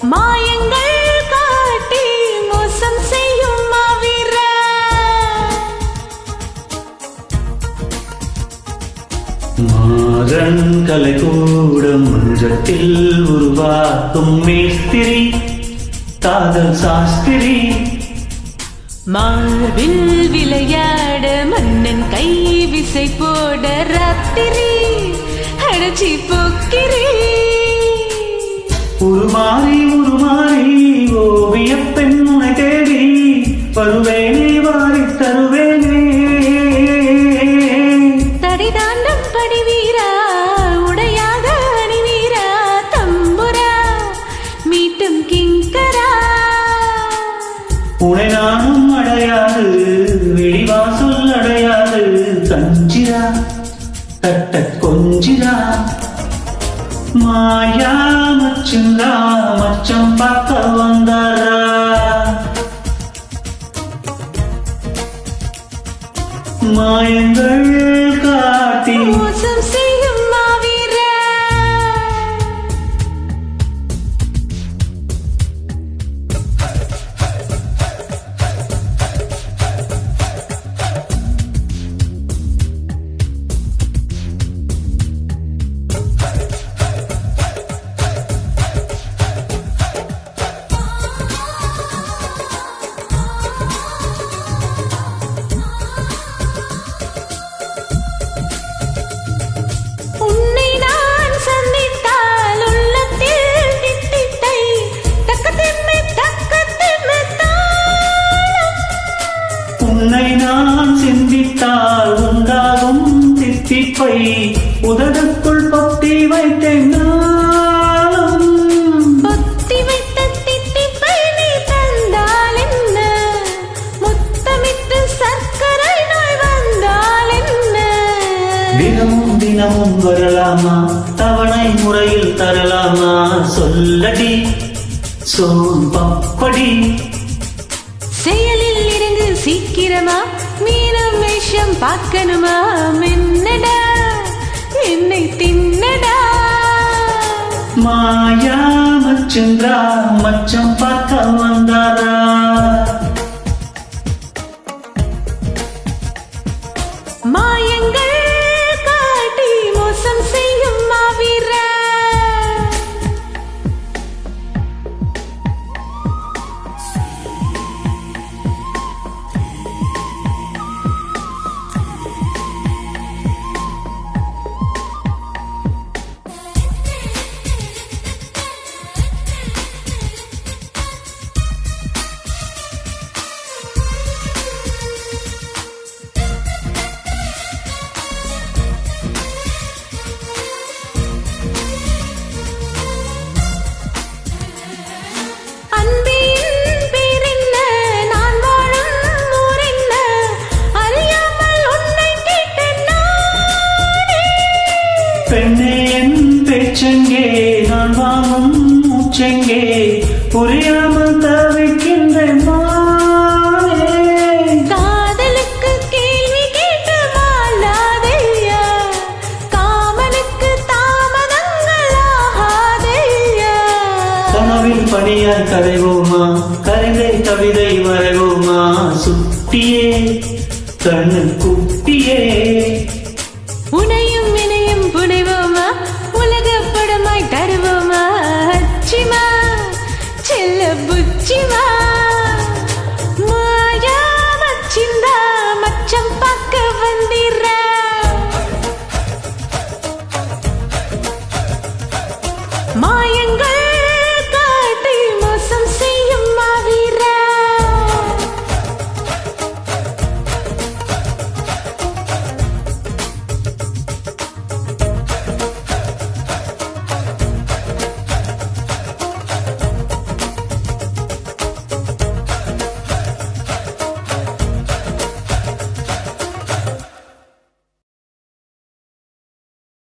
மாயங்கள் காட்டி மோசம் செய்யும் மாவீர மாறன் கலைக்கூடம் மன்றத்தில் உருவாக்கும் மேஸ்திரி காதல் சாஸ்திரி மார்பில் விளையாட மன்னன் கை விசை போட ராத்திரி அடைச்சி போக்கிறே உருமாறி ஓவிய பெண் உனை தேடி வருவேனே வாரி தருவேனே தடை தாண்டம் படி வீரா உடையாக அணி வீரா தம்புரா மீட்டும் கிங்கரா உனை நானும் அடையாது வெளிவாசல் அடையாது கஞ்சிரா தட்ட கொஞ்சிரா மாயா மச்சுந்தா மச்சம் பார்க்க வந்தாரா மாயங்கள் காட்டி மோசம் செய்யும் மாவீர உன்னை நான் சிந்தித்தால் உண்டாகும் தித்திப்பை உதடுக்குள் பொத்தி வைத்தேன் பொத்தி வைத்த தித்திப்பை நீ தந்தால் என்ன முத்தமிட்டு சர்க்கரை நோய் வந்தால் என்ன தினமும் வரலாமா தவணை முறையில் தரலாமா சொல்லடி சோன் பப்படி செயலில் இறங்கு சீக்கிரமா மீனம் வேஷம் பார்க்கணுமா மின்னடா என்னை தின்னடா மாயா மச்சந்திரா மச்சம் பார்க்க வந்தாரா மாயங்கள் காட்டி மோசம் செய்யும் மாவீர பெண்ணே என் பேச்செங்கே நான் வாங்கும் மூச்செங்கே புரியாமல் தவிக்கின்றேன் காதலுக்கு கேள்வி கேட்டு மாலாதையா காமனுக்கு தாமதங்கள் ஆகாதையா கனவில் பணியாய் கரைவோமா கரைந்தை கவிதை வரைவோமா சுட்டியே கண்ணு குட்டியே உனை